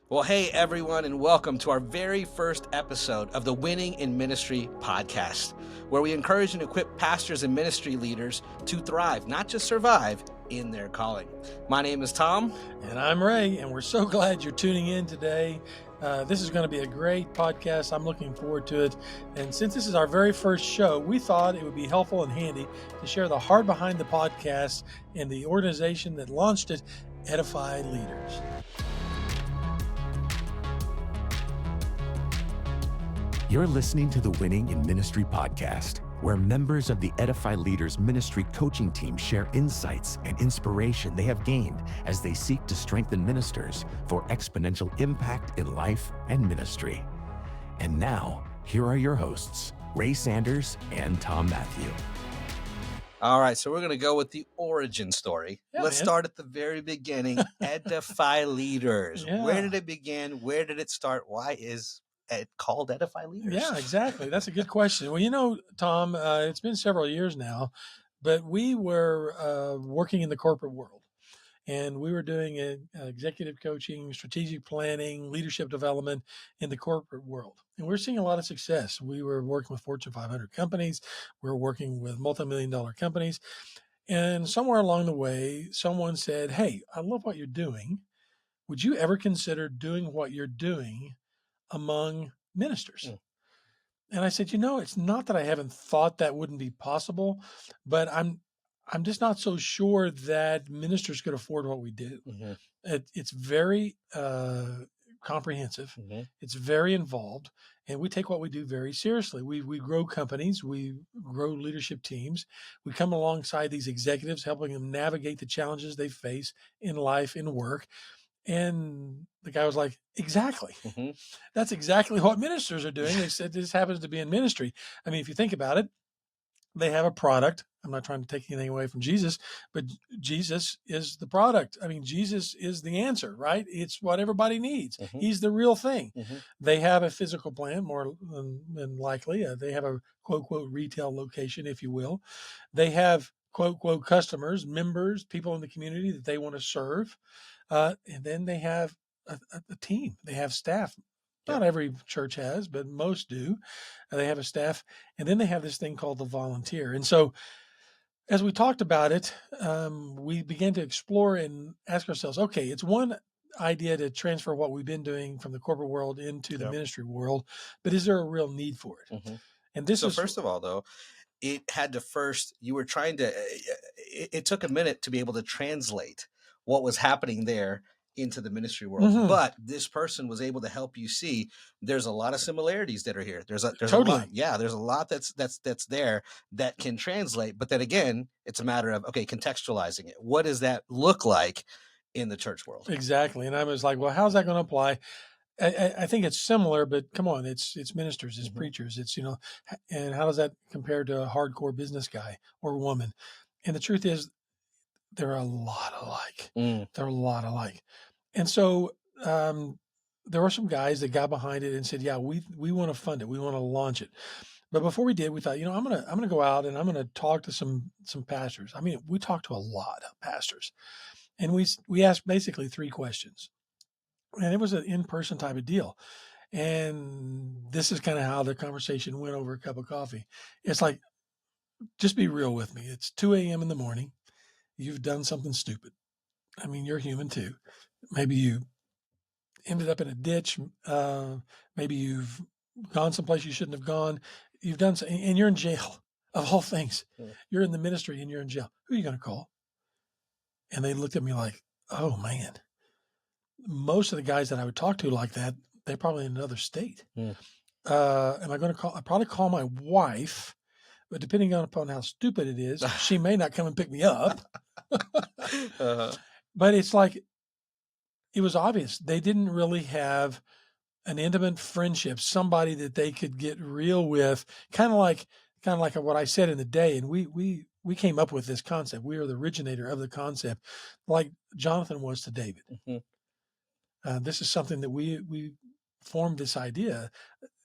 Well, hey everyone, and welcome to our very first episode of the Winning in Ministry podcast, where we encourage and equip pastors and ministry leaders to thrive, not just survive, in their calling. My name is Tom. And I'm Ray, and we're so glad you're tuning in today. This is going to be a great podcast. I'm looking forward to it. And since this is our very first show, we thought it would be helpful and handy to share the heart behind the podcast and the organization that launched it, Edify Leaders. You're listening to the Winning in Ministry podcast, where members of the Edify Leaders ministry coaching team share insights and inspiration they have gained as they seek to strengthen ministers for exponential impact in life and ministry. And now, here are your hosts, Ray Sanders and Tom Matthew. All right, so we're going to go with the origin story. Let's start at the very beginning. Edify Leaders. Yeah. Where did it begin? Where did it start? Why is it called Edify Leaders? Yeah, exactly. That's a good question. Well, Tom, it's been several years now, but we were working in the corporate world, and we were doing executive coaching, strategic planning, leadership development in the corporate world. And we're seeing a lot of success. We were working with Fortune 500 companies. We were working with multi-million-dollar companies. And somewhere along the way, someone said, "Hey, I love what you're doing. Would you ever consider doing what you're doing among ministers?" And I said, it's not that I haven't thought that wouldn't be possible, but I'm just not so sure that ministers could afford what we do. It's very comprehensive. It's very involved, and we take what we do very seriously. We grow companies, we grow leadership teams. We come alongside these executives, helping them navigate the challenges they face in life, in work. And the guy was like, exactly. That's exactly what ministers are doing. They said this happens to be in ministry. I mean, if you think about it, they have a product. I'm not trying to take anything away from Jesus, but Jesus is the product. I mean, Jesus is the answer, right? It's what everybody needs. He's the real thing. They have a physical plant, more than likely. They have a quote, quote, retail location, if you will. They have quote, quote, customers, members, people in the community that they want to serve. And then they have a team. They have staff. Not every church has, but most do. They have a staff. And then they have this thing called the volunteer. And so as we talked about it, we began to explore and ask ourselves, okay, it's one idea to transfer what we've been doing from the corporate world into the ministry world, but is there a real need for it? And this is, first of all, though, it had to you were trying to, it took a minute to be able to translate what was happening there into the ministry world. But this person was able to help you see there's a lot of similarities that are here. There's Totally. a lot. Yeah, there's a lot that's there that can translate. But then again, it's a matter of, okay, contextualizing it. What does that look like in the church world? Exactly. And I was like, well, how's that going to apply? I think it's similar, but come on, it's ministers, it's preachers, it's, and how does that compare to a hardcore business guy or woman? And the truth is, they're a lot alike. They're a lot alike. And so there were some guys that got behind it and said, yeah, we want to fund it. We want to launch it. But before we did, we thought, I'm going to go out and I'm going to talk to some pastors. I mean, we talked to a lot of pastors, and we asked basically 3 questions. And it was an in-person type of deal. And this is kind of how the conversation went over a cup of coffee. It's like, just be real with me. It's 2 a.m. in the morning. You've done something stupid. I mean, you're human too. Maybe you ended up in a ditch. Maybe you've gone someplace you shouldn't have gone. You've done, and you're in jail of all things. You're in the ministry and you're in jail. Who are you going to call? And they looked at me like, oh man. Most of the guys that I would talk to like that, they're probably in another state. Am I going to call? I'll probably call my wife, but depending upon how stupid it is, she may not come and pick me up. But it's like, it was obvious they didn't really have an intimate friendship, somebody that they could get real with, kind of like what I said in the day. And we came up with this concept. We are the originator of the concept, like Jonathan was to David. This is something that we formed this idea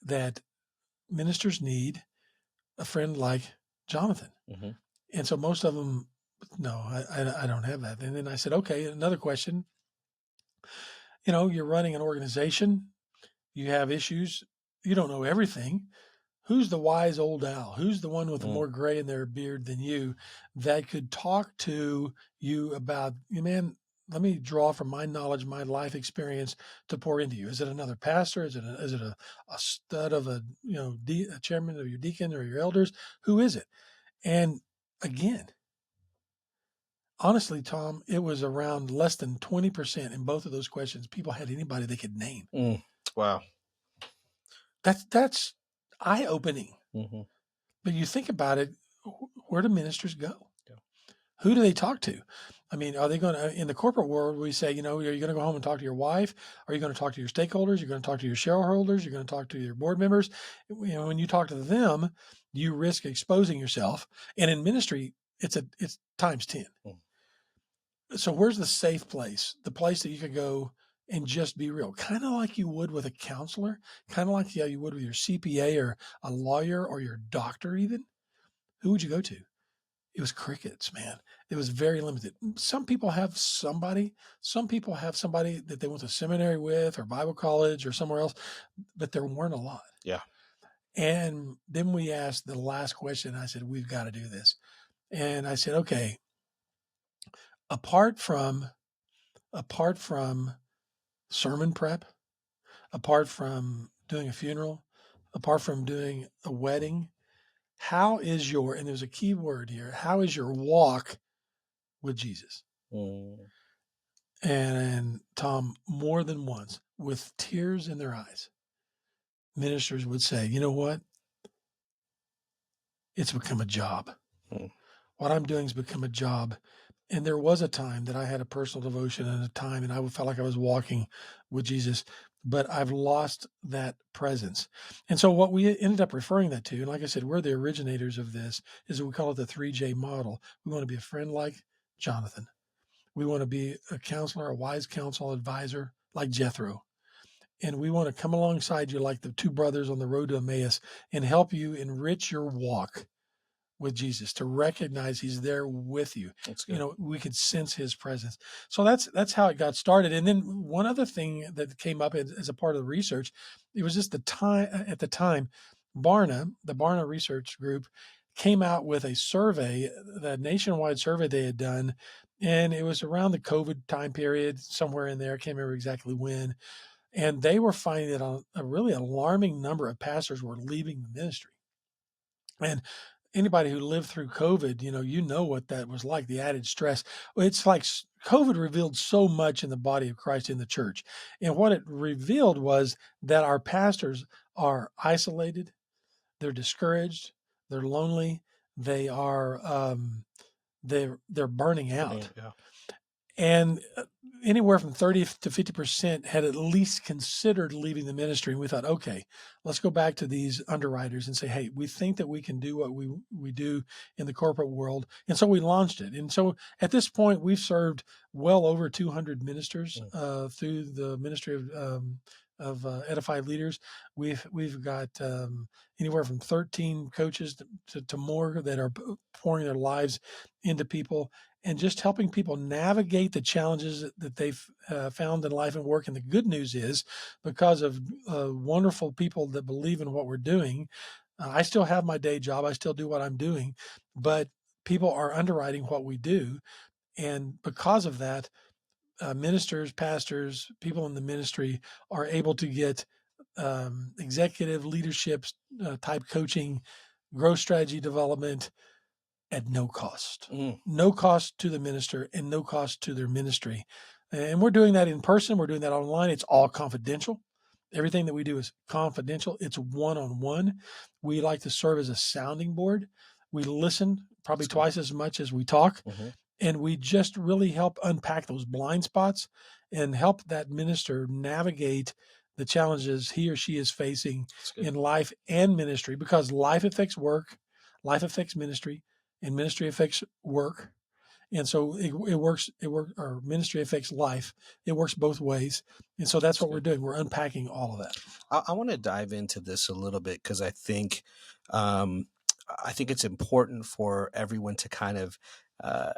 that ministers need a friend like Jonathan. And so most of them, no, I don't have that. And then I said, okay, another question. You're running an organization, you have issues, you don't know everything. Who's the wise old owl? Who's the one with more gray in their beard than you that could talk to you about, man, let me draw from my knowledge, my life experience to pour into you. Is it another pastor? Is it a stud of a chairman of your deacon or your elders? Who is it? And again, honestly, Tom, it was around less than 20% in both of those questions. People had anybody they could name. Wow. That's eye-opening. Mm-hmm. But you think about it, where do ministers go? Yeah. Who do they talk to? I mean, are they going to, in the corporate world, we say, are you going to go home and talk to your wife? Are you going to talk to your stakeholders? You're going to talk to your shareholders? You're going to talk to your board members? When you talk to them, you risk exposing yourself. And in ministry, it's times 10. So where's the safe place? The place that you could go and just be real, kind of like you would with a counselor, kind of like you would with your CPA or a lawyer or your doctor even. Who would you go to? It was crickets, man. It was very limited. Some people have somebody that they went to seminary with or Bible college or somewhere else, but there weren't a lot. Yeah. And then we asked the last question. I said, we've got to do this. And I said, okay, apart from sermon prep, apart from doing a funeral, apart from doing a wedding, how is and there's a key word here, how is your walk with Jesus? And Tom, more than once, with tears in their eyes, ministers would say, you know what? It's become a job. What I'm doing has become a job. And there was a time that I had a personal devotion and a time, and I felt like I was walking with Jesus, but I've lost that presence. And so what we ended up referring that to, and like I said, we're the originators of this, is we call it the 3J model. We want to be a friend like Jonathan. We want to be a counselor, a wise counsel advisor like Jethro. And we want to come alongside you like the two brothers on the road to Emmaus and help you enrich your walk with Jesus, to recognize he's there with you. We could sense his presence. So that's how it got started. And then one other thing that came up as a part of the research, it was just at the time, the Barna Research Group came out with a survey, the nationwide survey they had done. And it was around the COVID time period, somewhere in there. I can't remember exactly when. And they were finding that a really alarming number of pastors were leaving the ministry. And anybody who lived through COVID, you know what that was like, the added stress. It's like COVID revealed so much in the body of Christ in the church. And what it revealed was that our pastors are isolated, they're discouraged, they're lonely, they are they're burning out. Yeah. And anywhere from 30 to 50% had at least considered leaving the ministry. And we thought, okay, let's go back to these underwriters and say, hey, we think that we can do what we do in the corporate world. And so we launched it. And so at this point, we've served well over 200 ministers through the ministry of Edify Leaders. We've got anywhere from 13 coaches to more that are pouring their lives into people and just helping people navigate the challenges that they've found in life and work. And the good news is, because of wonderful people that believe in what we're doing, I still have my day job. I still do what I'm doing, but people are underwriting what we do. And because of that, ministers, pastors, people in the ministry are able to get executive leadership type coaching, growth strategy development at no cost. No cost to the minister and no cost to their ministry. And we're doing that in person. We're doing that online. It's all confidential. Everything that we do is confidential. It's one-on-one. We like to serve as a sounding board. We listen probably twice as much as we talk. And we just really help unpack those blind spots and help that minister navigate the challenges he or she is facing in life and ministry, because life affects work, life affects ministry, and ministry affects work. And so it works, or ministry affects life. It works both ways. And so that's what we're doing. We're unpacking all of that. I want to dive into this a little bit, because I think it's important for everyone to kind of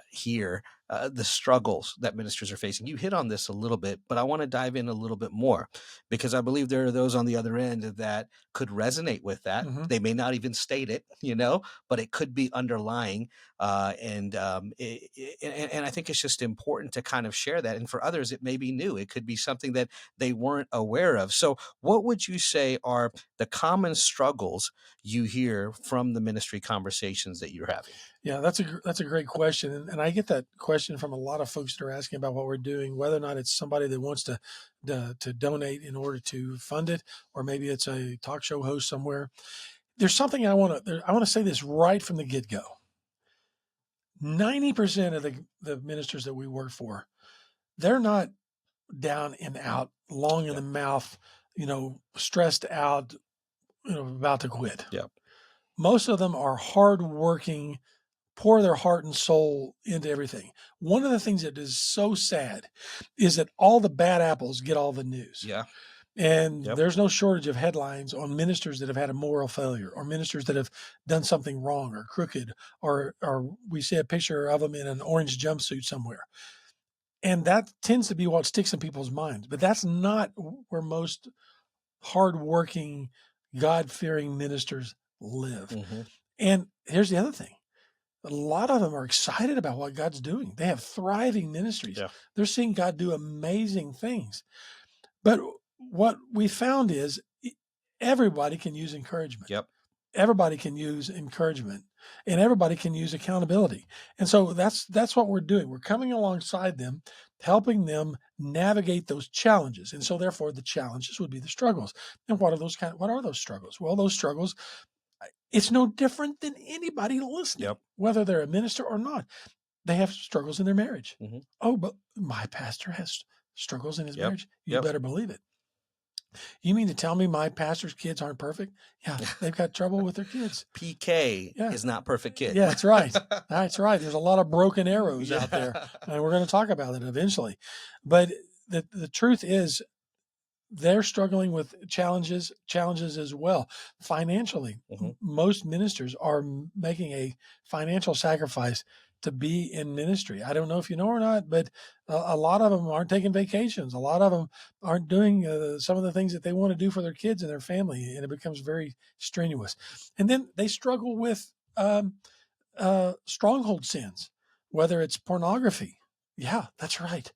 hear the struggles that ministers are facing. You hit on this a little bit, but I want to dive in a little bit more, because I believe there are those on the other end that could resonate with that. Mhm. They may not even state it, but it could be underlying. And I think it's just important to kind of share that. And for others, it may be new. It could be something that they weren't aware of. So what would you say are the common struggles you hear from the ministry conversations that you're having? Yeah, that's a great question, and I get that question from a lot of folks that are asking about what we're doing, whether or not it's somebody that wants to donate in order to fund it, or maybe it's a talk show host somewhere. There's something I want to say this right from the get go. 90% of the ministers that we work for, they're not down and out, long in the mouth, stressed out, about to quit. Yeah. Most of them are hardworking, pour their heart and soul into everything. One of the things that is so sad is that all the bad apples get all the news. Yeah. And Yep. there's no shortage of headlines on ministers that have had a moral failure, or ministers that have done something wrong or crooked, or we see a picture of them in an orange jumpsuit somewhere. And that tends to be what sticks in people's minds. But that's not where most hardworking, God-fearing ministers live. Mm-hmm. And here's the other thing. A lot of them are excited about what God's doing. They have thriving ministries. Yeah. They're seeing God do amazing things. But what we found is everybody can use encouragement. Yep. Everybody can use encouragement, and everybody can use accountability. And so that's what we're doing. We're coming alongside them, helping them navigate those challenges. And so therefore the challenges would be the struggles. And what are those struggles? Well, those struggles, it's no different than anybody listening, Yep. whether they're a minister or not. They have struggles in their marriage. Mm-hmm. Oh, but my pastor has struggles in his Yep. marriage. You Yep. better believe it. You mean to tell me my pastor's kids aren't perfect? Yeah, they've got trouble with their kids. PK is not perfect kid. Yeah, that's right. That's right. There's a lot of broken arrows Yeah. out there, and we're going to talk about it eventually. But the truth is, they're struggling with challenges as well. Financially, Mm-hmm. most ministers are making a financial sacrifice to be in ministry. I don't know if you know or not, but a lot of them aren't taking vacations. A lot of them aren't doing some of the things that they want to do for their kids and their family, and it becomes very strenuous. And then they struggle with stronghold sins, whether it's pornography. Yeah, that's right.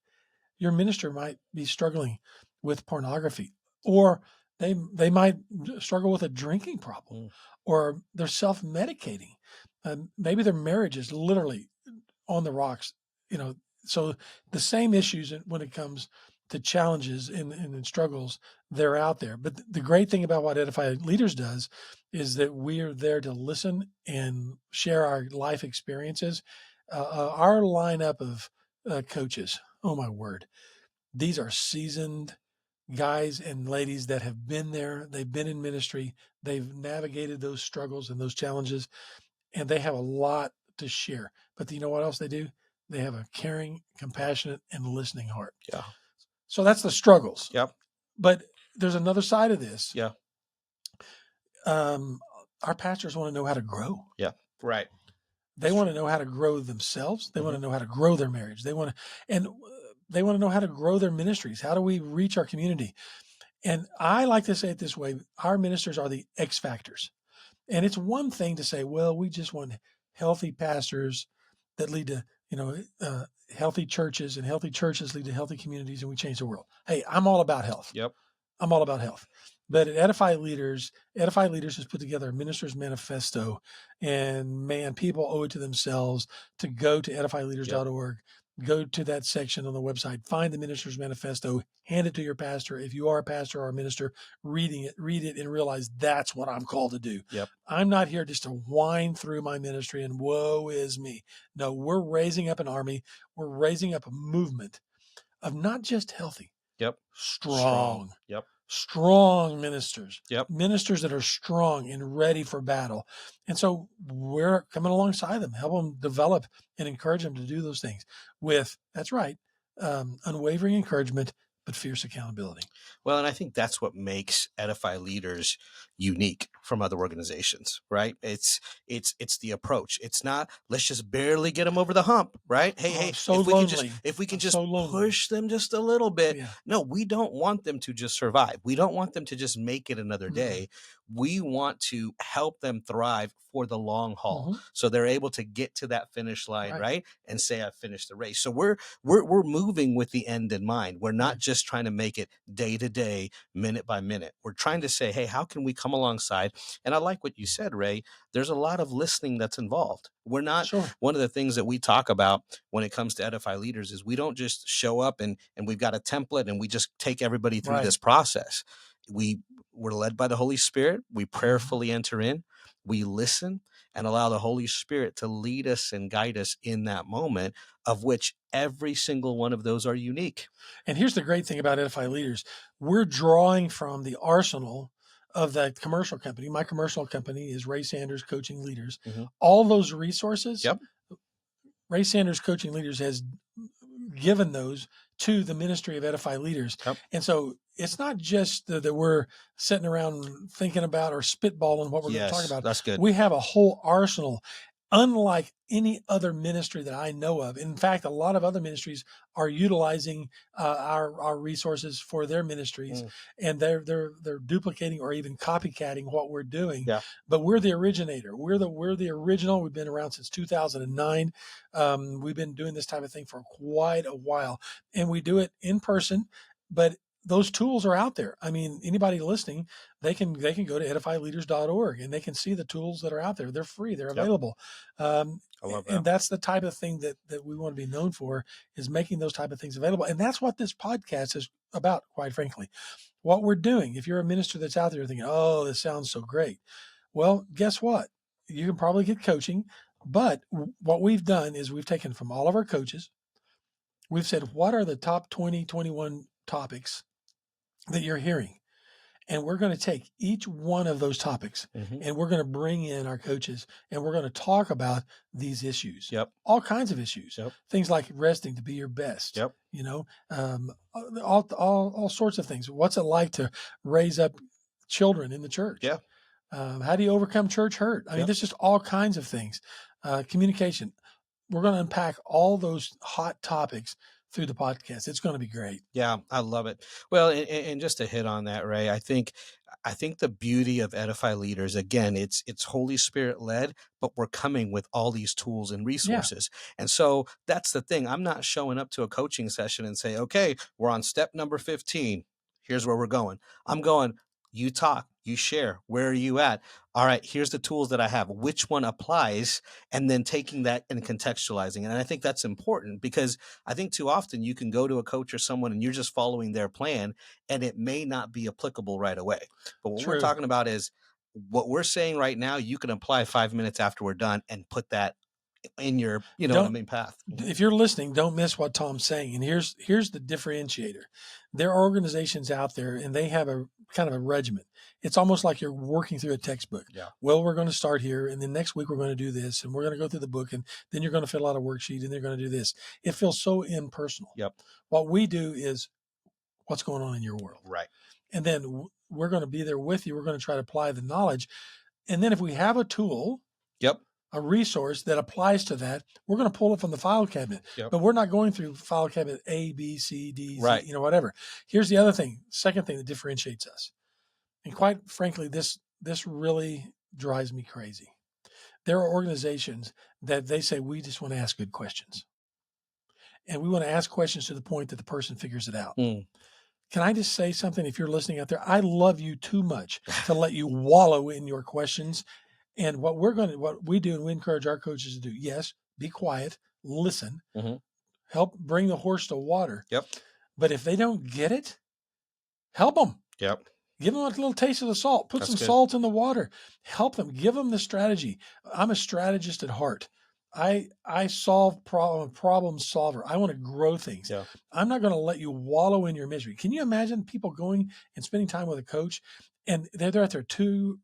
Your minister might be struggling with pornography, or they might struggle with a drinking problem, or they're self-medicating. Maybe their marriage is literally on the rocks, so the same issues when it comes to challenges and struggles, they're out there. But the great thing about what Edify Leaders does is that we are there to listen and share our life experiences. Our lineup of coaches, oh my word, these are seasoned guys and ladies that have been there. They've been in ministry. They've navigated those struggles and those challenges, and they have a lot to share. But you know what else they do? They have a caring, compassionate, and listening heart. Yeah. So that's the struggles. Yep. But there's another side of this. Yeah. Our pastors want to know how to grow. Yeah. Right. They want to know how to grow themselves. They want to know how to grow their marriage. They want to know how to grow their ministries. How do we reach our community? And I like to say it this way: our ministers are the X factors. And it's one thing to say, well, we just want healthy pastors that lead to, healthy churches, and healthy churches lead to healthy communities, and we change the world. Hey, I'm all about health. Yep. I'm all about health. But at Edify Leaders has put together a minister's manifesto, and man, people owe it to themselves to go to edifyleaders.org, go to that section on the website, find the minister's manifesto, hand it to your pastor. If you are a pastor or a minister, read it and realize that's what I'm called to do. Yep. I'm not here just to whine through my ministry and woe is me. No, we're raising up an army. We're raising up a movement of not just healthy, strong. Yep. Strong ministers, Yep. Ministers that are strong and ready for battle. And so we're coming alongside them, help them develop and encourage them to do those things with, that's right, unwavering encouragement, but fierce accountability. Well, and I think that's what makes Edify Leaders unique from other organizations, right? It's the approach. It's not, let's just barely get them over the hump, right? Hey, So if we can lonely. just So lonely. push them just a little bit. Yeah. No, we don't want them to just survive. We don't want them to just make it another day. We want to help them thrive for the long haul, so they're able to get to that finish line, right? And say, I've finished the race. So we're moving with the end in mind. We're not just trying to make it day to day, minute by minute. We're trying to say, hey, how can we come alongside? And I like what you said, Ray. There's a lot of listening that's involved. We're not, one of the things that we talk about when it comes to Edify Leaders is we don't just show up and we've got a template and we just take everybody through this process. We're led by the Holy Spirit. We prayerfully enter in, we listen, and allow the Holy Spirit to lead us and guide us in that moment, of which every single one of those are unique. And here's the great thing about Edify Leaders. We're drawing from the arsenal of that commercial company. My commercial company is Ray Sanders Coaching Leaders. All those resources, Ray Sanders Coaching Leaders has given those to the ministry of Edify Leaders. And so it's not just that we're sitting around thinking about or spitballing what we're going to talk about. That's good. We have a whole arsenal, unlike any other ministry that I know of. In fact, a lot of other ministries are utilizing our resources for their ministries, and they're duplicating or even copycatting what we're doing. But we're the originator. We're the original. We've been around since 2009. We've been doing this type of thing for quite a while, and we do it in person. But those tools are out there. I mean, anybody listening, they can go to edifyleaders.org and they can see the tools that are out there. They're free. They're available. I love that. And that's the type of thing that we want to be known for, is making those type of things available. And that's what this podcast is about, quite frankly. What we're doing, if you're a minister that's out there thinking, oh, this sounds so great. Well, guess what? You can probably get coaching, but what we've done is we've taken from all of our coaches, we've said, what are the top 20, 21 topics that you're hearing? And we're going to take each one of those topics and we're going to bring in our coaches and we're going to talk about these issues. All kinds of issues. Things like resting to be your best. You know, all sorts of things. What's it like to raise up children in the church? How do you overcome church hurt? I mean, there's just all kinds of things. Communication. We're going to unpack all those hot topics through the podcast. It's going to be great. Yeah, I love it. Well, and just to hit on that, Ray, I think the beauty of Edify Leaders, again, it's Holy Spirit led, but we're coming with all these tools and resources. And so that's the thing. I'm not showing up to a coaching session and say, okay, we're on step number 15. Here's where we're going. I'm going, you talk, you share, where are you at? All right, here's the tools that I have. Which one applies? And then taking that and contextualizing. And I think that's important, because I think too often you can go to a coach or someone and you're just following their plan and it may not be applicable right away. But what we're talking about is what we're saying right now, you can apply 5 minutes after we're done and put that in your, path. If you're listening, don't miss what Tom's saying. And here's the differentiator. There are organizations out there and they have a kind of a regimen. It's almost like you're working through a textbook. Well, we're going to start here, and then next week we're going to do this, and we're going to go through the book, and then you're going to fill out a worksheet, and they're going to do this. It feels so impersonal. What we do is what's going on in your world. And then we're going to be there with you. We're going to try to apply the knowledge. And then if we have a tool, a resource that applies to that, we're going to pull it from the file cabinet. But we're not going through file cabinet A, B, C, D, Z, whatever. Here's the other thing, second thing that differentiates us. And quite frankly, this really drives me crazy. There are organizations that they say, we just want to ask good questions. And we want to ask questions to the point that the person figures it out. Can I just say something? If you're listening out there, I love you too much to let you wallow in your questions. And what we do, and we encourage our coaches to do, yes, be quiet, listen, help bring the horse to water. But if they don't get it, help them. Give them a little taste of the salt. Put some salt in the water. Help them. Give them the strategy. I'm a strategist at heart. I solve problem solver. I want to grow things. I'm not going to let you wallow in your misery. Can you imagine people going and spending time with a coach, and they're at their 2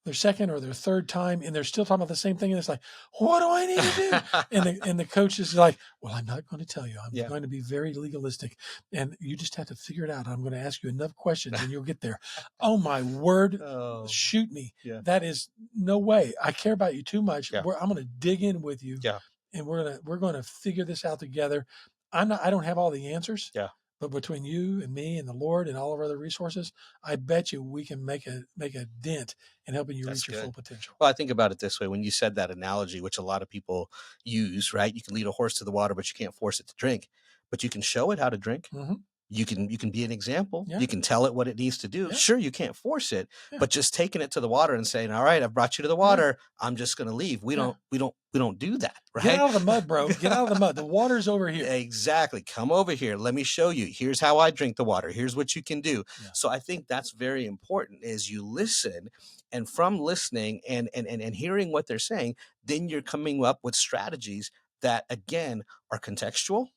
their second or their third time, and they're still talking about the same thing. And it's like, what do I need to do? And the coach is like, well, I'm not going to tell you. I'm going to be very legalistic, and you just have to figure it out. I'm going to ask you enough questions, and you'll get there. Oh my word! Shoot me. Yeah. That is no way. I care about you too much. Yeah. I'm going to dig in with you. Yeah. And we're gonna figure this out together. I don't have all the answers. Yeah. But between you and me and the Lord and all of our other resources, I bet you we can make a dent in helping you reach your full potential. Well, I think about it this way. When you said that analogy, which a lot of people use, right? You can lead a horse to the water, but you can't force it to drink. But you can show it how to drink. Mm-hmm. You can be an example. Yeah. You can tell it what it needs to do. Yeah. Sure, you can't force it, but just taking it to the water and saying, "All right, I've brought you to the water. I'm just going to leave." We don't do that, right? Get out of the mud, bro. Get out of the mud. The water's over here. Exactly. Come over here. Let me show you. Here's how I drink the water. Here's what you can do. Yeah. So I think that's very important is you listen, and from listening and hearing what they're saying, then you're coming up with strategies that, again, are contextual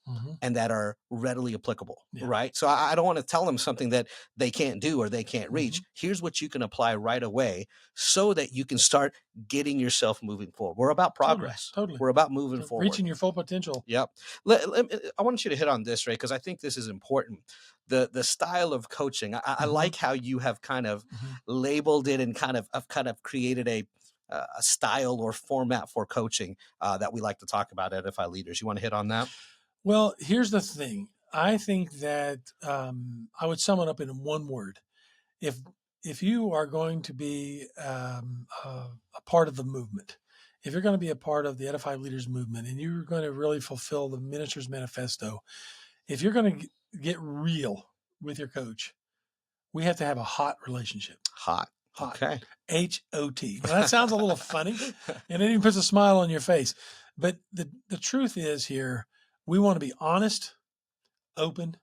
and that are readily applicable, right? So I don't want to tell them something that they can't do or they can't reach. Here's what you can apply right away so that you can start getting yourself moving forward. We're about progress. Totally. We're about moving forward. Reaching your full potential. Yep. I want you to hit on this, right? Because I think this is important. The style of coaching. I like how you have kind of labeled it and kind of created a style or format for coaching that we like to talk about at Edify Leaders. You want to hit on that? Well, here's the thing. I think that I would sum it up in one word. If you are going to be a part of the movement, if you're going to be a part of the Edify Leaders movement, and you're going to really fulfill the Minister's Manifesto, if you're going to get real with your coach, we have to have a hot relationship. Hot. Okay. H-O-T. Now, that sounds a little funny, and it even puts a smile on your face. But the truth is here, we want to be honest, open,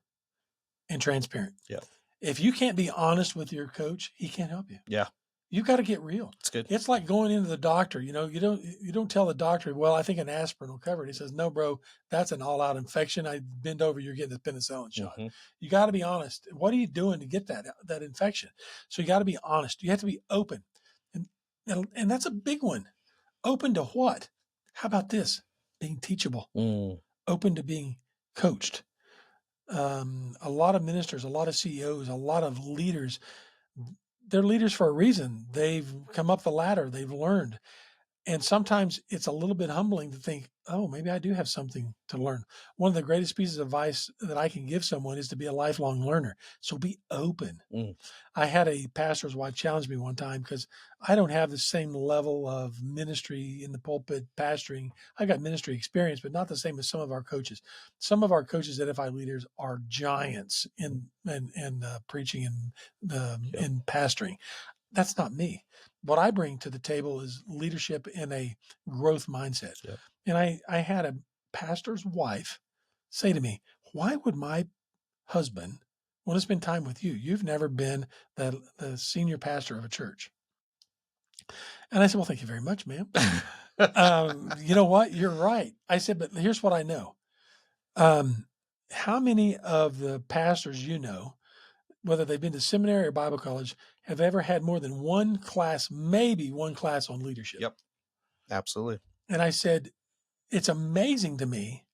and transparent. Yeah. If you can't be honest with your coach, he can't help you. Yeah. You've got to get real. It's good. It's like going into the doctor. You don't tell the doctor, well, I think an aspirin will cover it. He says, no, bro, that's an all-out infection. I bend over, you're getting the penicillin shot. You got to be honest. What are you doing to get that infection? So you got to be honest. You have to be open. And that's a big one. Open to what? How about this? Being teachable. Open to being coached. A lot of ministers, a lot of CEOs, a lot of leaders, they're leaders for a reason. They've come up the ladder. They've learned. And sometimes it's a little bit humbling to think, oh, maybe I do have something to learn. One of the greatest pieces of advice that I can give someone is to be a lifelong learner. So be open. I had a pastor's wife challenge me one time because I don't have the same level of ministry in the pulpit pastoring. I've got ministry experience, but not the same as some of our coaches. Some of our coaches at Edify Leaders are giants in preaching and in pastoring. That's not me. What I bring to the table is leadership in a growth mindset. Yep. And I had a pastor's wife say to me, why would my husband want to spend time with you? You've never been the senior pastor of a church. And I said, well, thank you very much, ma'am. You know what? You're right. I said, but here's what I know. How many of the pastors you know, whether they've been to seminary or Bible college, have ever had more than one class, maybe one class on leadership? Yep, absolutely. And I said, it's amazing to me.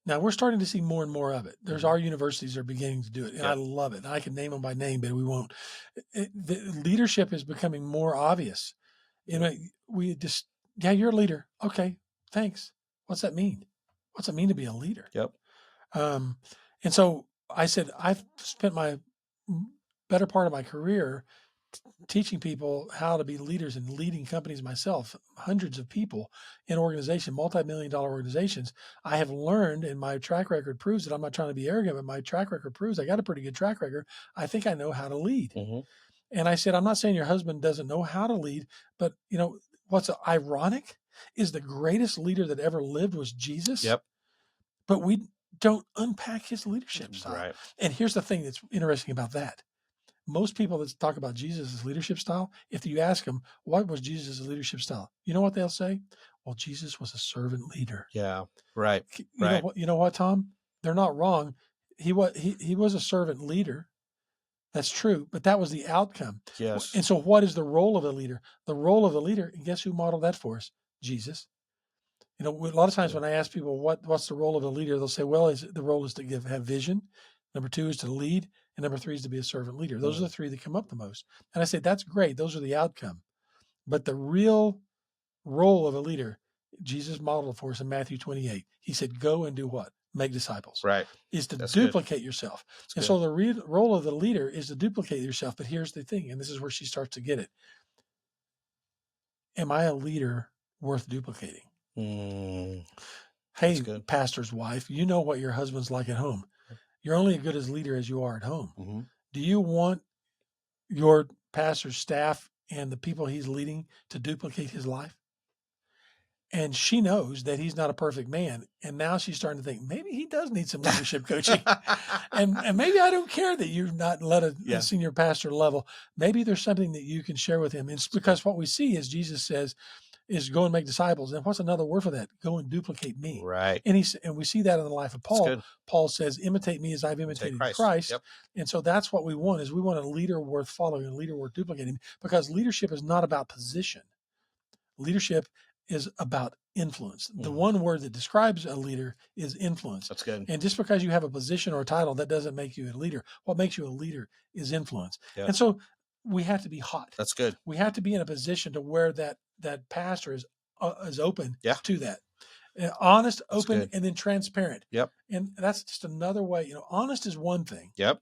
Now, we're starting to see more and more of it. There's our universities are beginning to do it, and I love it. And I can name them by name, but we won't. The leadership is becoming more obvious. We just, you're a leader. Okay, thanks. What's that mean? What's it mean to be a leader? Yep. And so I said, I've spent my better part of my career teaching people how to be leaders and leading companies myself, hundreds of people in organizations, multi-million-dollar organizations. I have learned, and my track record proves it. I'm not trying to be arrogant, but my track record proves I got a pretty good track record. I think I know how to lead. And I said, I'm not saying your husband doesn't know how to lead, but what's ironic is the greatest leader that ever lived was Jesus. Yep. But we don't unpack his leadership style. Right. And here's the thing that's interesting about that. Most people that talk about Jesus' leadership style, if you ask them, what was Jesus' leadership style? You know what they'll say? Well, Jesus was a servant leader. Yeah, right. You know what, Tom? They're not wrong. He was a servant leader, That's true, but that was the outcome. Yes. And so what is the role of the leader? The role of the leader, and guess who modeled that for us? Jesus. A lot of times when I ask people what's the role of the leader, they'll say, well, the role is to have vision. Number 2 is to lead. And number 3 is to be a servant leader. Those are the 3 that come up the most. And I say, that's great. Those are the outcome. But the real role of a leader, Jesus modeled for us in Matthew 28. He said, go and do what? Make disciples. Right. Is to That's duplicate good. yourself. That's and good. so the real role of the leader is to duplicate yourself. But here's the thing, and this is where she starts to get it. Am I a leader worth duplicating? Hey, pastor's wife, you know what your husband's like at home. You're only as good as leader as you are at home. Mm-hmm. Do you want your pastor's staff and the people he's leading to duplicate his life? And she knows that he's not a perfect man. And now she's starting to think, maybe he does need some leadership coaching. and maybe I don't care that you're not let a senior pastor level. Maybe there's something that you can share with him. And it's because what we see is Jesus says, is go and make disciples. And what's another word for that? Go and duplicate me. Right. And we see that in the life of Paul. Paul says, imitate me as I've imitated Christ. Yep. And so that's what we want, is we want a leader worth following, a leader worth duplicating, because leadership is not about position. Leadership is about influence. The one word that describes a leader is influence. That's good. And just because you have a position or a title, that doesn't make you a leader. What makes you a leader is influence. Yep. And so we have to be hot. That's good. We have to be in a position to where that pastor is open to that. Honest, open, and then transparent. Yep. And that's just another way. Honest is one thing. Yep.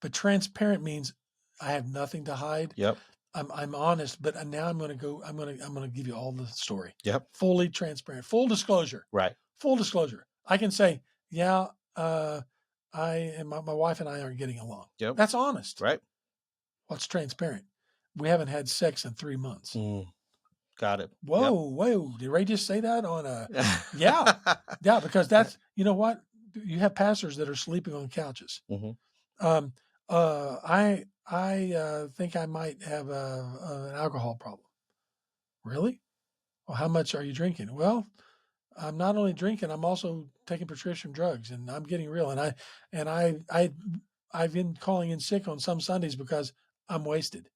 But transparent means I have nothing to hide. Yep. I'm honest, but now I'm going to give you all the story. Yep. Fully transparent, full disclosure. Right. Full disclosure. I can say, yeah, my wife and I aren't getting along. Yep. That's honest. Right. What's transparent? We haven't had sex in 3 months. Got it. Whoa. Did Ray just say that on a, yeah, because that's, you know what? You have pastors that are sleeping on couches. Mm-hmm. I think I might have an alcohol problem. Really? Well, how much are you drinking? Well, I'm not only drinking, I'm also taking prescription drugs, and I'm getting real. And I've been calling in sick on some Sundays because I'm wasted.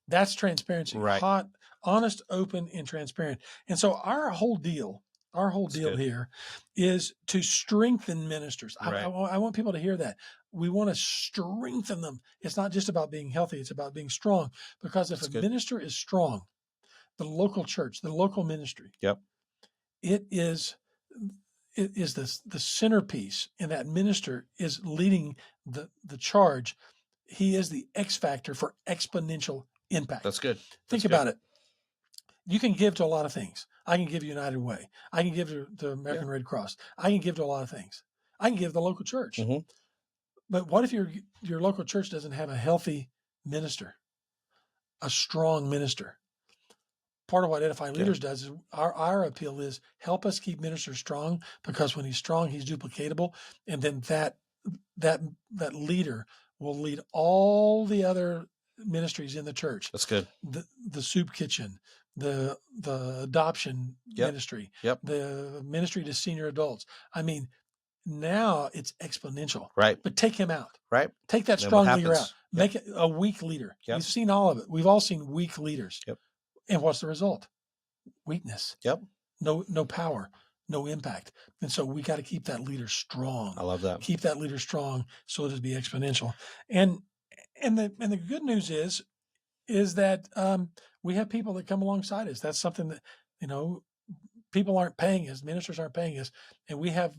That's transparency. Right. Hot, honest, open, and transparent. And so our whole deal here is to strengthen ministers. Right. I want people to hear that. We want to strengthen them. It's not just about being healthy. It's about being strong. Because if a minister is strong, the local church, the local ministry, it is the centerpiece, and that minister is leading the charge. He is the X factor for exponential impact. That's good. Think about it. You can give to a lot of things. I can give United Way. I can give to the American Red Cross. I can give to a lot of things. I can give to the local church. Mm-hmm. But what if your local church doesn't have a healthy minister, a strong minister? Part of what Edify Leaders does is our appeal is help us keep ministers strong, because when he's strong, he's duplicatable. And then that leader will lead all the other ministries in the church. That's good. The soup kitchen, the adoption ministry, the ministry to senior adults. I mean, now it's exponential. Right. But take him out. Right. Take that strong leader out. Yep. Make it a weak leader. You've seen all of it. We've all seen weak leaders. Yep. And what's the result? Weakness. Yep. No power, no impact. And so we got to keep that leader strong. I love that. Keep that leader strong so it'll be exponential. And the good news is that we have people that come alongside us. That's something that, people aren't paying us, ministers aren't paying us, and we have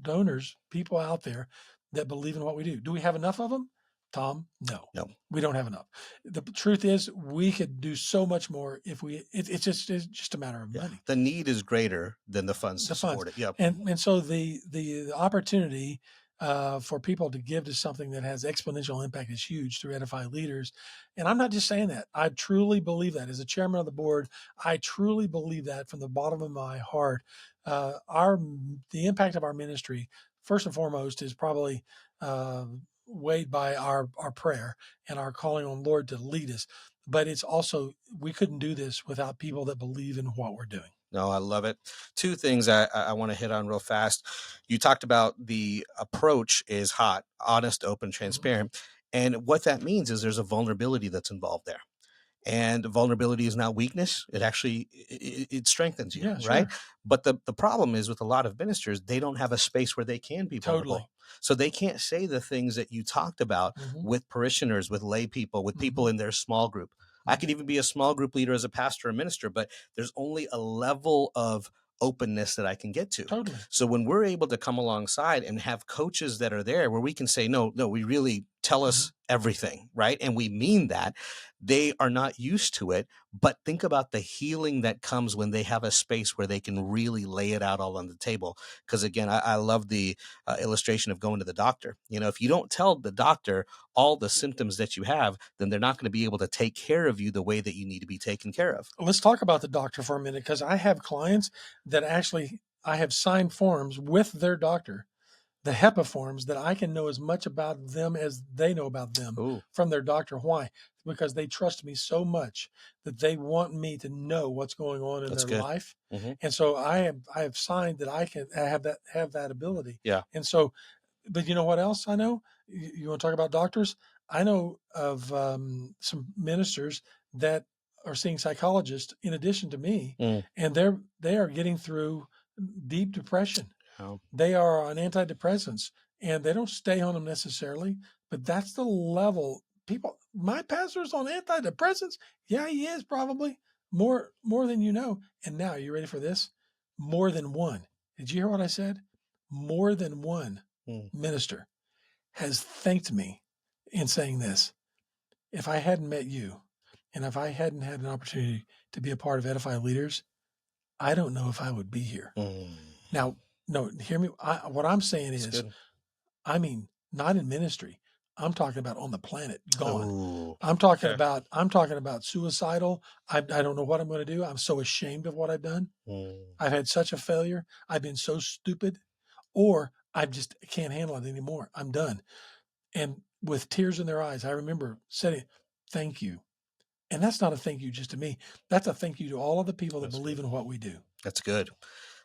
donors, people out there that believe in what we do. Do we have enough of them, Tom? No, we don't have enough. The truth is, we could do so much more if it's just a matter of money. The need is greater than the funds to support it. Yep. And so the opportunity for people to give to something that has exponential impact is huge through Edify Leaders. And I'm not just saying that. I truly believe that. As a chairman of the board, I truly believe that from the bottom of my heart. The impact of our ministry, first and foremost, is probably weighed by our prayer and our calling on Lord to lead us. But it's also, we couldn't do this without people that believe in what we're doing. No, I love it. Two things I want to hit on real fast. You talked about the approach is hot, honest, open, transparent. And what that means is there's a vulnerability that's involved there. And vulnerability is not weakness. It actually, it strengthens you, Yeah, right? sure. But the problem is with a lot of ministers, they don't have a space where they can be vulnerable. Totally. So they can't say the things that you talked about with parishioners, with lay people, with people in their small group. I could even be a small group leader as a pastor or minister, but there's only a level of openness that I can get to. Totally. So when we're able to come alongside and have coaches that are there where we can say, no, we really tell us everything, right? And we mean that. They are not used to it, but think about the healing that comes when they have a space where they can really lay it out all on the table. Because again, I love the illustration of going to the doctor. If you don't tell the doctor all the symptoms that you have, then they're not going to be able to take care of you the way that you need to be taken care of. Let's talk about the doctor for a minute, because I have clients that actually I have signed forms with their doctor, the HEPA forms, that I can know as much about them as they know about them from their doctor. Why? Because they trust me so much that they want me to know what's going on in their life. And so I have signed that I have that ability. Yeah. And so, but you know what else I know? You want to talk about doctors? I know of some ministers that are seeing psychologists in addition to me, and they are getting through deep depression. They are on antidepressants, and they don't stay on them necessarily, but that's the level. People, my pastor's on antidepressants. Yeah, he is probably more than you know. And now, you ready for this? More than one. Did you hear what I said? More than one minister has thanked me in saying this. If I hadn't met you, and if I hadn't had an opportunity to be a part of Edify Leaders, I don't know if I would be here. Now, no, hear me. What I'm saying is, I mean, not in ministry. I'm talking about on the planet, gone. I'm talking about suicidal. I don't know what I'm going to do. I'm so ashamed of what I've done. I've had such a failure. I've been so stupid, or I just can't handle it anymore. I'm done. And with tears in their eyes, I remember saying, thank you. And that's not a thank you just to me. That's a thank you to all of the people that believe in what we do. That's good.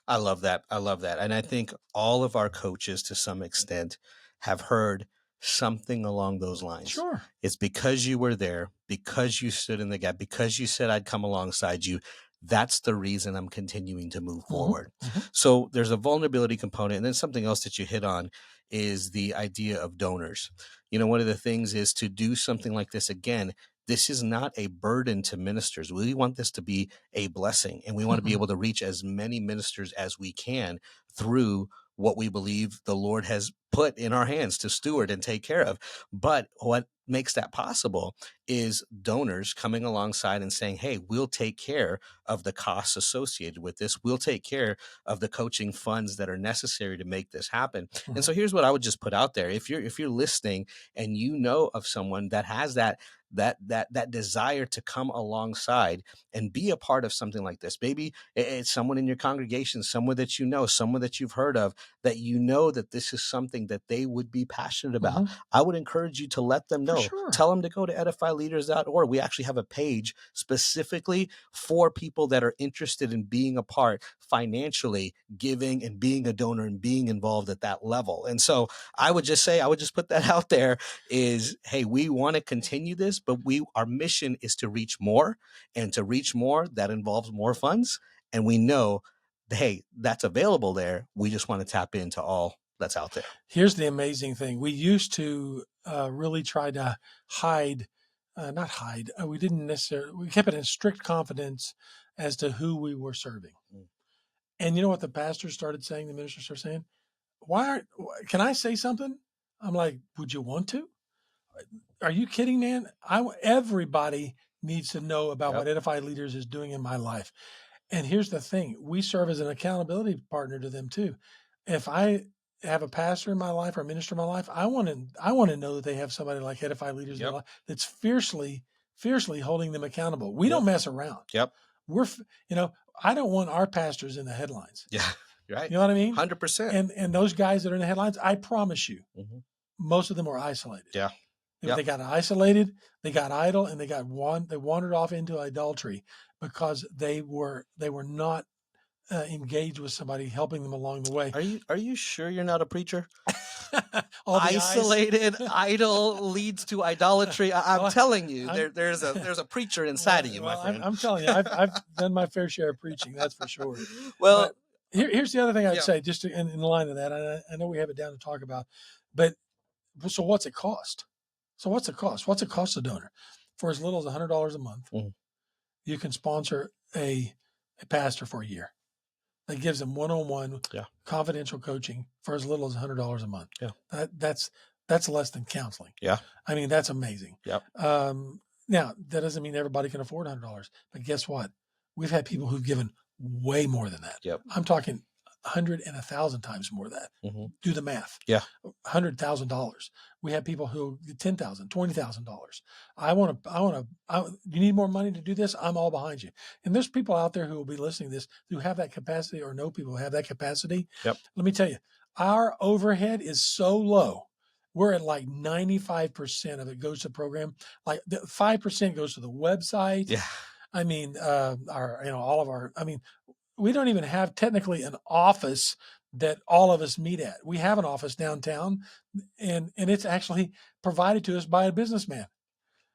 I love that. And I think all of our coaches, to some extent, have heard something along those lines. Sure. It's because you were there, because you stood in the gap, because you said I'd come alongside you. That's the reason I'm continuing to move forward. So there's a vulnerability component. And then something else that you hit on is the idea of donors. One of the things is to do something like this again. This is not a burden to ministers. We want this to be a blessing, and we want to be able to reach as many ministers as we can through what we believe the Lord has put in our hands to steward and take care of. But what makes that possible is donors coming alongside and saying, hey, we'll take care of the costs associated with this. We'll take care of the coaching funds that are necessary to make this happen. And so here's what I would just put out there. If you're listening and you know of someone that has that desire to come alongside and be a part of something like this, maybe it's someone in your congregation, someone that you know, someone that you've heard of, that you know that this is something that they would be passionate about. I would encourage you to let them know. Sure. Tell them to go to edifyleaders.org. We actually have a page specifically for people that are interested in being a part financially, giving and being a donor and being involved at that level. And so I would just put that out there is, hey, we want to continue this, but our mission is to reach more, and to reach more, that involves more funds. And we know, hey, that's available there. We just want to tap into all that's out there. Here's the amazing thing. We used to really try to we didn't necessarily, we kept it in strict confidence as to who we were serving. And you know what the pastors started saying, the ministers started saying? Can I say something? I'm like, would you want to? Are you kidding, man? Everybody needs to know about what Edify Leaders is doing in my life. And here's the thing. We serve as an accountability partner to them too. If I have a pastor in my life or a minister in my life, I want to know that they have somebody like Edify Leaders in their life that's fiercely holding them accountable. We don't mess around. I don't want our pastors in the headlines. Yeah. Right. You know what I mean? 100%. And those guys that are in the headlines, I promise you, most of them are isolated. Yeah. They got isolated, they got idle, and they wandered off into idolatry because they were not engage with somebody, helping them along the way. Are you sure you're not a preacher? All the Isolated, idol leads to idolatry. I'm Well, telling you, I'm- there's a preacher inside of you, my friend. I'm telling you, I've done my fair share of preaching, that's for sure. Well, But here's the other thing I'd yeah. say, just in line of that. I know we have it down to talk about, but so what's it cost? What's it cost a donor? For as little as $100 a month, Mhm. you can sponsor a pastor for a year. That gives them one-on-one confidential coaching for as little as $100 a month. Yeah. That's less than counseling. Yeah. I mean, that's amazing. Yep. Now, that doesn't mean everybody can afford $100, but guess what? We've had people who've given way more than that. Yep. I'm talking 100 and 1,000 times more than that. Mm-hmm. Do the math. Yeah. $100,000. We have people who $10,000, $20,000. You need more money to do this? I'm all behind you. And there's people out there who will be listening to this who have that capacity or know people who have that capacity. Yep. Let me tell you, our overhead is so low. We're at like 95% of it goes to the program. Like 5% goes to the website. Yeah. I mean, we don't even have technically an office that all of us meet at. We have an office downtown, and it's actually provided to us by a businessman.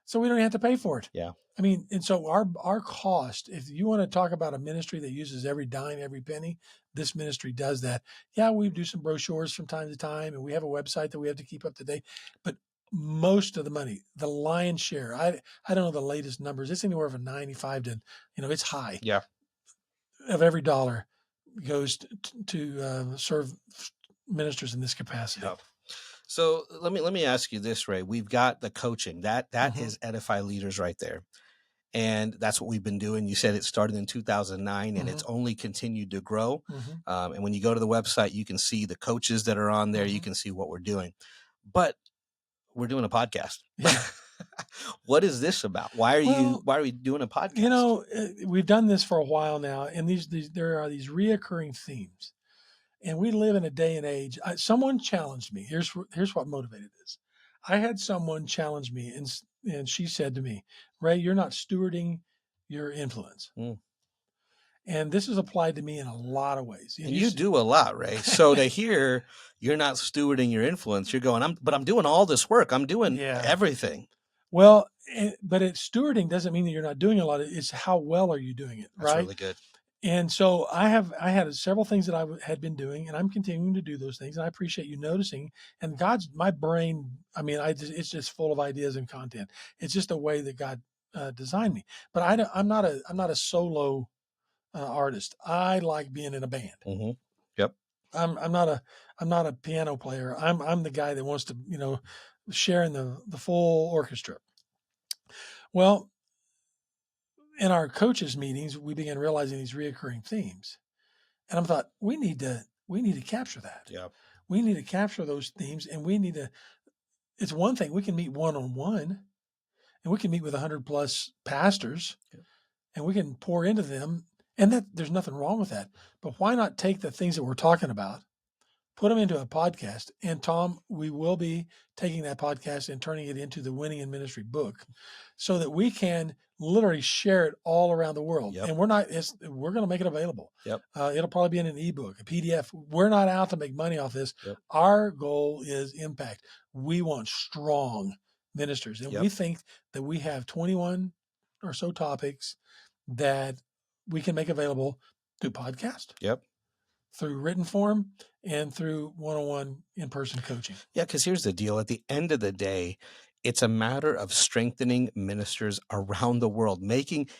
So we don't have to pay for it. Yeah. I mean, and so our cost, if you want to talk about a ministry that uses every dime, every penny, this ministry does that. Yeah, we do some brochures from time to time, and we have a website that we have to keep up to date. But most of the money, the lion's share, I don't know the latest numbers. It's anywhere from 95 to, it's high. Yeah. Of every dollar goes to serve ministers in this capacity. Yeah. So let me ask you this, Ray. We've got the coaching that Mm-hmm. is Edify Leaders right there. And that's what we've been doing. You said it started in 2009 and it's only continued to grow. Mm-hmm. And when you go to the website, you can see the coaches that are on there. You can see what we're doing, but we're doing a podcast. Yeah. What is this about? Why are we doing a podcast? We've done this for a while now, and there are these reoccurring themes, and we live in a day and age. Someone challenged me. Here's what motivated this. I had someone challenge me, and she said to me, "Ray, you're not stewarding your influence." And this is applied to me in a lot of ways. And you do a lot, Ray. So to hear you're not stewarding your influence, you're going, I'm doing all this work. I'm doing everything. Well, but stewarding doesn't mean that you're not doing a lot. It's how well are you doing it, right? That's really good. And so I had several things that I had been doing, and I'm continuing to do those things. And I appreciate you noticing. And my brain, it's just full of ideas and content. It's just the way that God designed me. But I'm not a solo artist. I like being in a band. Mm-hmm. Yep. I'm not a piano player. I'm the guy that wants to, share in the full orchestra. Well, in our coaches meetings, we began realizing these reoccurring themes, and I thought we need to capture that. Yeah. We need to capture those themes, and we need to. It's one thing we can meet one-on-one, and we can meet with 100+ pastors, and we can pour into them, and that there's nothing wrong with that. But why not take the things that we're talking about, put them into a podcast? And Tom, we will be taking that podcast and turning it into the Winning in Ministry book, so that we can literally share it all around the world. Yep. And we're going to make it available. Yep. It'll probably be in an ebook, a PDF. We're not out to make money off this. Yep. Our goal is impact. We want strong ministers. And we think that we have 21 or so topics that we can make available through podcast. Yep. Through written form and through one-on-one in-person coaching. Yeah, because here's the deal. At the end of the day, it's a matter of strengthening ministers around the world,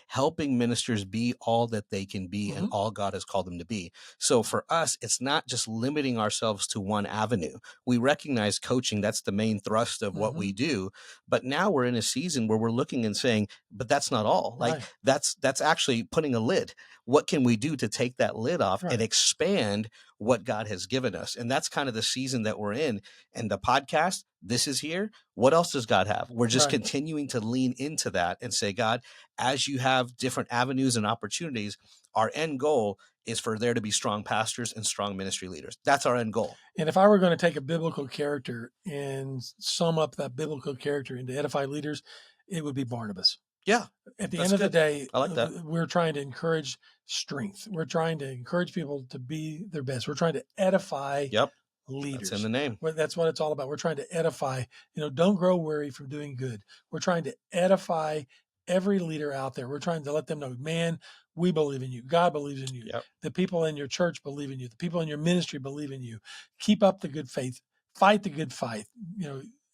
helping ministers be all that they can be and all God has called them to be. So for us, it's not just limiting ourselves to one avenue. We recognize coaching, that's the main thrust of what we do. But now we're in a season where we're looking and saying, but that's not all. Like that's actually putting a lid. What can we do to take that lid off and expand what God has given us? And that's kind of the season that we're in. And the podcast, this is here. What else does God have? We're just continuing to lean into that and say, God, as you have different avenues and opportunities, our end goal is for there to be strong pastors and strong ministry leaders. That's our end goal. And if I were going to take a biblical character and sum up that biblical character into Edify Leaders, it would be Barnabas. Yeah. At the That's end of the good. day, I like that. we're trying to encourage strength. We're trying to encourage people to be their best. We're trying to edify Yep. leaders. That's in the name. Well, that's what it's all about. We're trying to edify, don't grow weary from doing good. We're trying to edify every leader out there. We're trying to let them know, man, we believe in you. God believes in you. Yep. The people in your church believe in you. The people in your ministry believe in you. Keep up the good faith. Fight the good fight,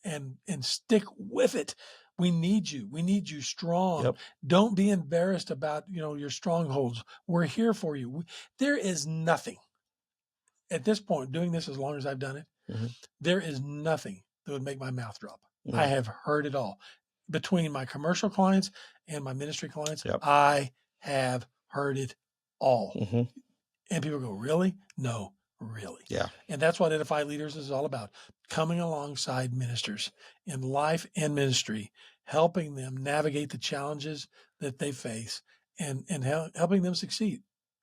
and stick with it. We need you. We need you strong. Yep. Don't be embarrassed about, your strongholds. We're here for you. There is nothing at this point, doing this as long as I've done it, there is nothing that would make my mouth drop. I have heard it all. Between my commercial clients and my ministry clients, I have heard it all. And people go, really? No, really. Yeah. And that's what Edify Leaders is all about. Coming alongside ministers in life and ministry, helping them navigate the challenges that they face and helping them succeed.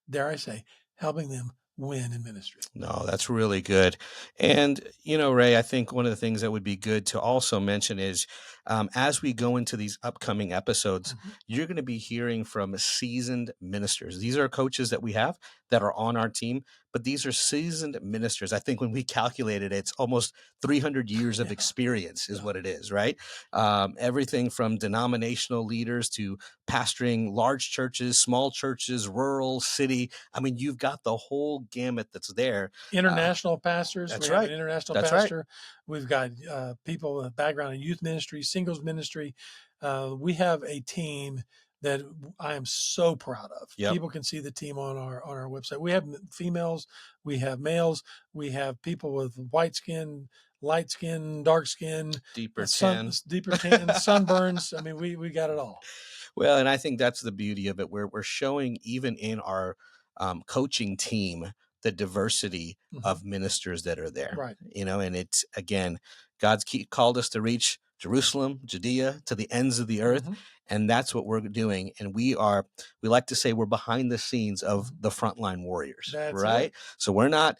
Dare I say, helping them win in ministry. No, that's really good. And, Ray, I think one of the things that would be good to also mention is as we go into these upcoming episodes, you're going to be hearing from seasoned ministers. These are coaches that we have that are on our team, but these are seasoned ministers. I think when we calculated it, it's almost 300 years of experience is what it is, right? Everything from denominational leaders to pastoring large churches, small churches, rural, city. I mean, you've got the whole gamut that's there. International pastors. That's we have right. an international That's pastor. Right. We've got people with a background in youth ministry, singles ministry. We have a team that I am so proud of. People can see the team on our website. We have females, we have males, we have people with white skin, light skin, dark skin, deeper tan, sunburns. I mean, we got it all. Well, and I think that's the beauty of it. We're showing even in our coaching team the diversity of ministers that are there. Right. And it's, again, God's called us to reach Jerusalem, Judea, to the ends of the earth. And that's what we're doing. And we like to say we're behind the scenes of the frontline warriors, that's right? It. So we're not,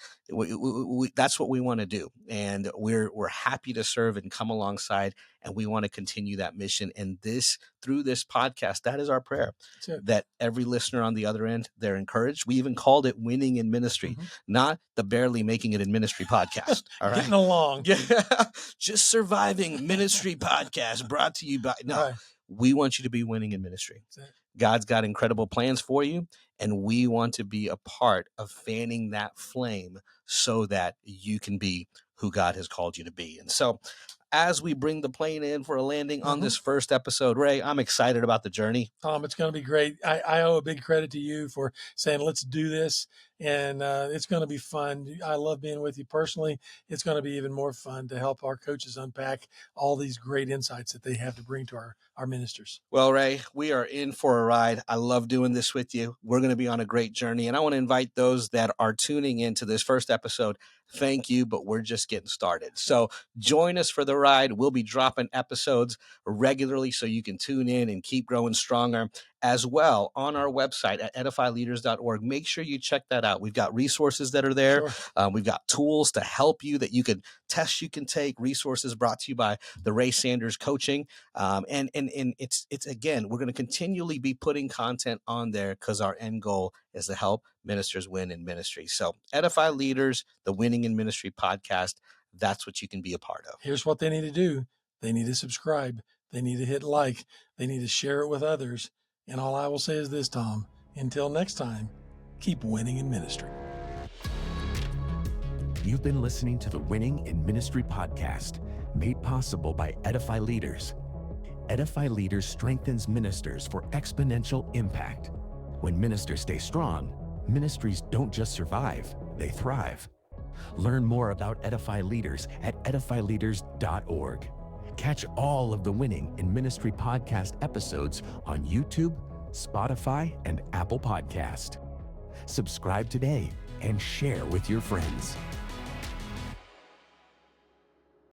that's what we want to do. And we're happy to serve and come alongside, and we want to continue that mission. And through this podcast, that is our prayer, that every listener on the other end, they're encouraged. We even called it Winning in Ministry, not the Barely Making It in Ministry podcast. All right. Getting along. Just surviving ministry podcast brought to you by, we want you to be winning in ministry. God's got incredible plans for you, and we want to be a part of fanning that flame so that you can be who God has called you to be. And so as we bring the plane in for a landing on this first episode, Ray, I'm excited about the journey. Tom, it's going to be great. I owe a big credit to you for saying, let's do this. And it's going to be fun. I love being with you personally. It's going to be even more fun to help our coaches unpack all these great insights that they have to bring to our ministers. Well, Ray, we are in for a ride. I love doing this with you. We're going to be on a great journey. And I want to invite those that are tuning into this first episode. Thank you, but we're just getting started. So join us for the ride. We'll be dropping episodes regularly so you can tune in and keep growing stronger. As well, on our website at edifyleaders.org. Make sure you check that out. We've got resources that are there. We've got tools to help you that you can tests you can take, resources brought to you by the Ray Sanders Coaching. And it's again, we're going to continually be putting content on there because our end goal is to help ministers win in ministry. So Edify Leaders, the Winning in Ministry podcast, that's what you can be a part of. Here's what they need to do. They need to subscribe. They need to hit like. They need to share it with others. And all I will say is this, Tom, until next time, keep winning in ministry. You've been listening to the Winning in Ministry podcast, made possible by Edify Leaders. Edify Leaders strengthens ministers for exponential impact. When ministers stay strong, ministries don't just survive, they thrive. Learn more about Edify Leaders at edifyleaders.org. Catch all of the Winning in Ministry podcast episodes on YouTube, Spotify, and Apple Podcast. Subscribe today and share with your friends.